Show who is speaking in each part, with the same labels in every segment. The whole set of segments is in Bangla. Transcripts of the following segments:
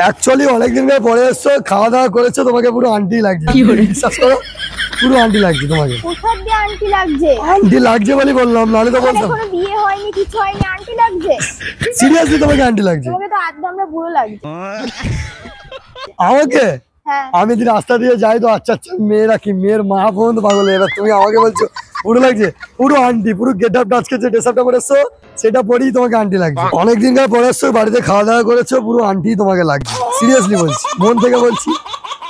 Speaker 1: অ্যাকচুয়ালি অনেকদিন পরে এসছো, খাওয়া দাওয়া করেছো, তোমাকে পুরো আন্টি লাগছে। বিশ্বাস করো, পুরো আন্টি লাগছে তোমাকে।
Speaker 2: কোথা দিয়ে আন্টি লাগছে?
Speaker 1: আন্টি লাগছে বলে বললাম, নাহলে তো বলতাম।
Speaker 2: এখনো বিয়ে হয়নি, কিছু হয়নি, আন্টি লাগছে?
Speaker 1: সিরিয়াসলি তোমাকে আন্টি লাগছে?
Speaker 2: তোমাকে তো আধ আমরা বুড়ো লাগছে।
Speaker 1: আমাকে?
Speaker 2: হ্যাঁ।
Speaker 1: আমি যদি রাস্তা দিয়ে যাই তো আচ্ছা আচ্ছা মেয়েরা কি, মেয়ের মা পর্যন্ত পাগল হয়ে, এবার তুমি আমাকে বলছো পুরো লাগছে? পুরো আন্টি, পুরো গেট আপ আজকে যে ড্রেস আপটা পরেছো সেটা পরেই তোমাকে আন্টি লাগছে। অনেকদিন পরে এসছো, বাড়িতে খাওয়া দাওয়া করেছো, পুরো আন্টি তোমাকে লাগছে। সিরিয়াসলি বলছি, মন থেকে বলছি।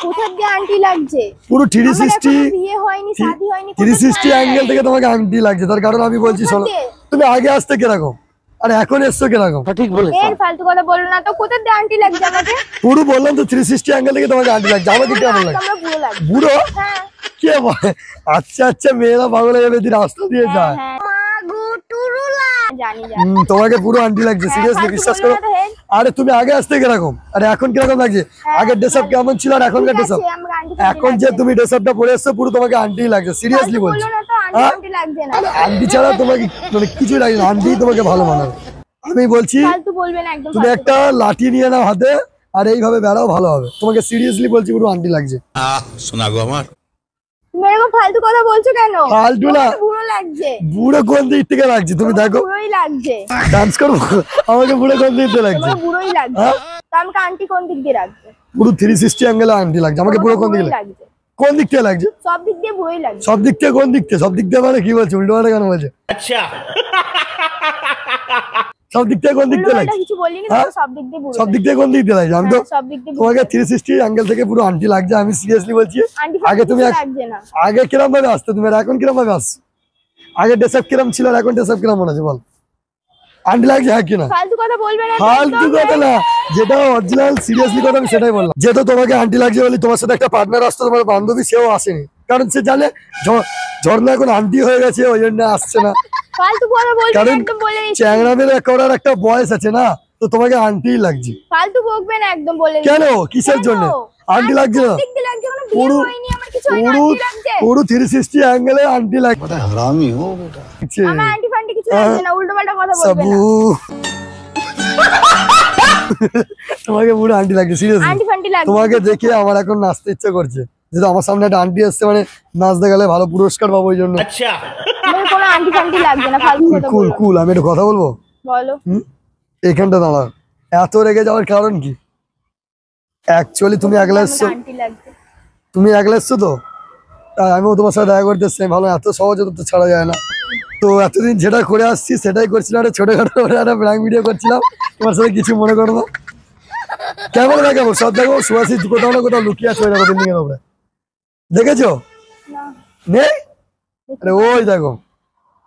Speaker 2: কোথা দিয়ে আন্টি লাগছে?
Speaker 1: পুরো 360
Speaker 2: বিয়ে হয়নি, শাদী হয়নি,
Speaker 1: 360 অ্যাঙ্গেল থেকে তোমাকে আন্টি লাগছে। তার কারণ আমি বলছি শোনো, তুমি আগে আসতে কিরকম আর এখন এসছো কিরকম? ঠিক বলে
Speaker 2: এর ফালতু কথা বলো না তো। কোথা দিয়ে আন্টি লাগছে আমাকে?
Speaker 1: পুরো বললাম তো 360 অ্যাঙ্গেল থেকে তোমাকে আন্টি লাগছে। আমাকে কেমন লাগে?
Speaker 2: আমরা বুড়ো লাগছে।
Speaker 1: বুড়ো?
Speaker 2: হ্যাঁ।
Speaker 1: কে বলে? আচ্ছা আচ্ছা মেয়েরা পাগল হয়ে যাবে, রাস্তা দিয়ে যায়।
Speaker 2: জানি জানি।
Speaker 1: তোমাকে পুরো আন্টি লাগছে, সিরিয়াসলি বিশ্বাস করো। আরে তুমি আগে আসতে কিরকম আর এখন কিরকম লাগছে? আগের ড্রেস আপ কেমন ছিল আর এখনকার ড্রেস আপ? এখন যে তুমি ড্রেস আপটা পরে এসছো পুরো তোমাকে আন্টি লাগছে, সিরিয়াসলি বলছি। আন্টি ছাড়া তোমাকে মানে কিছুই লাগে না, আন্টি তোমাকে ভালো মানাবে। আমি বলছি তুমি একটা লাঠি নিয়ে নাও হাতে আর এইভাবে বেড়াও, ভালো হবে। তোমাকে সিরিয়াসলি বলছি পুরো আন্টি লাগছে।
Speaker 2: শোনা গো আমার, তুমি এরকম ফালতু কথা বলছো কেন?
Speaker 1: ফালতু না,
Speaker 2: বুড়ো লাগছে।
Speaker 1: বুড়ো কোন দিক থেকে লাগছে তুমি দেখো?
Speaker 2: বুড়োই লাগছে।
Speaker 1: ডান্স করবো? আমাকে বুড়ো কোন দিক থেকে লাগছে?
Speaker 2: বুড়োই লাগছে। তো আমাকে আন্টি কোন দিক দিয়ে লাগছে?
Speaker 1: পুরো 360 অ্যাঙ্গেলে আন্টি লাগছে। আমাকে পুরো কোন দিকে লাগছে? কোন দিক থেকে লাগছে?
Speaker 2: সব দিক দিয়ে বুড়োই লাগছে।
Speaker 1: সব দিক থেকে? কোন দিক থেকে সব দিক থেকে মানে কি বলছো? উল্টো পাল্টা কেন বলছো?
Speaker 3: আচ্ছা
Speaker 1: সব দিক থেকে কোন দিক থেকে লাগছে?
Speaker 2: কিছু বলিনি, সব দিক দিয়ে বুড়ো।
Speaker 1: সব দিক থেকে কোন দিক থেকে লাগছে? আমি তো
Speaker 2: সব দিক দিয়ে
Speaker 1: তোমাকে 360 অ্যাঙ্গেল থেকে পুরো আন্টি লাগছে। আমি সিরিয়াসলি বলছি। আগে তুমি আগে কিরম ভাবে আসতো তুমি, আর এখন কিরম ভাবে আসছো? আগে ড্রেস আপ কিরম ছিল আর এখন ড্রেস আপ কিরম মনে আছে বল? আন্টি লাগছে হ্যাঁ কিনা?
Speaker 2: ফালতু কথা বলবে না।
Speaker 1: ফালতু কথা না, যেটা অরিজিনাল সিরিয়াসলি কথা আমি সেটাই বললাম। যেহেতু তোমাকে আন্টি লাগছে বলে তোমার সাথে একটা পার্টনার আসতো, তোমার বান্ধবী, সেও আসেনি, কারণ সে জানে ঝর্ণা এখন আন্টি হয়ে গেছে, ওই জন্য আসছে না।
Speaker 2: ফালতু কথা বলবে না, একদম বলে দিচ্ছি।
Speaker 1: চ্যাংড়ামের করার একটা বয়স আছে না, তো তোমাকে আন্টি লাগছে।
Speaker 2: ফালতু বকবে না, একদম বলে দিচ্ছি।
Speaker 1: কেন, কিসের জন্য আন্টি লাগছে? না পুরো পুরো 360 অ্যাঙ্গেলে আন্টি লাগছে।
Speaker 3: বড় হারামি হো বেটা।
Speaker 2: আমার আন্টি ফান্টি কিছু লাগছে না, উল্টো পাল্টা কথা বলবে না।
Speaker 1: তোমাকে পুরো আন্টি লাগছে, সিরিয়াসলি।
Speaker 2: আন্টি ফান্টি লাগছে।
Speaker 1: তোমাকে দেখে আমার এখন নাচতে ইচ্ছা করছে, যেহেতু আমার সামনে একটা আন্টি আসছে, মানে নাচতে গেলে ভালো পুরস্কার পাবো, ওই জন্য।
Speaker 3: আচ্ছা
Speaker 2: আমার কোনো আন্টি ফান্টি লাগছে না, ফালতু কথা
Speaker 1: কুল
Speaker 2: বলো।
Speaker 1: কুল, আমি একটা কথা বলবো?
Speaker 2: বলো।
Speaker 1: এখানটা দাঁড়াও। এত রেগে যাওয়ার কারণ কি? অ্যাকচুয়ালি তুমি একলা এসছো,
Speaker 2: আন্টি লাগছে।
Speaker 1: তুমি একলা এসছো তো, তাই আমিও তোমার সাথে দেখা করতে এসছি। ভালো, এত সহজে তো ছাড়া যায় না। তো এতদিন যেটা করে আসছি সেটাই করছিলাম, একটা ছোটখাটো করে একটা প্র্যাঙ্ক ভিডিও করছিলাম। তোমার সাথে কিছু মনে করো না। কেমন দেখাবো সব দেখো, সুহাসিত কোথাও না কোথাও লুকিয়ে আছে, ওই দেখো বিল্ডিং এর উপরে, দেখেছো? নেই? আরে ওই দেখো।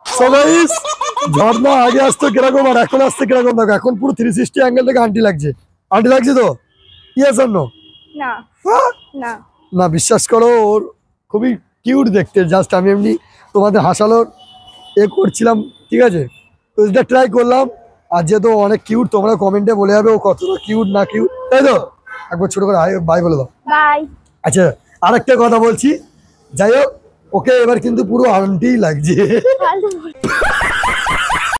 Speaker 1: সো গাইস, ঝর্ণা আগে আসতো কিরকম আর এখন আসতে কিরকম দেখো। এখন পুরো 360 অ্যাঙ্গেল থেকে আন্টি লাগছে। আন্টি লাগছে তো? Yes or no?
Speaker 2: না না
Speaker 1: না, বিশ্বাস করো, ওর খুবই কিউট দেখতে। জাস্ট আমি এমনি তোমাদের হাসালোর করছিলাম, ঠিক আছে? তো এটা ট্রাই করলাম। আর যেহেতু অনেক কিউট, তোমরা কমেন্টে বলে যাবে ও কতটা কিউট না কিউট, তাই তো? একবার ছোট করে বাই বলে দাও।
Speaker 2: বাই।
Speaker 1: আচ্ছা, আরেকটা কথা বলছি, যাই হোক, ওকে এবার কিন্তু পুরো আন্টিই লাগছে।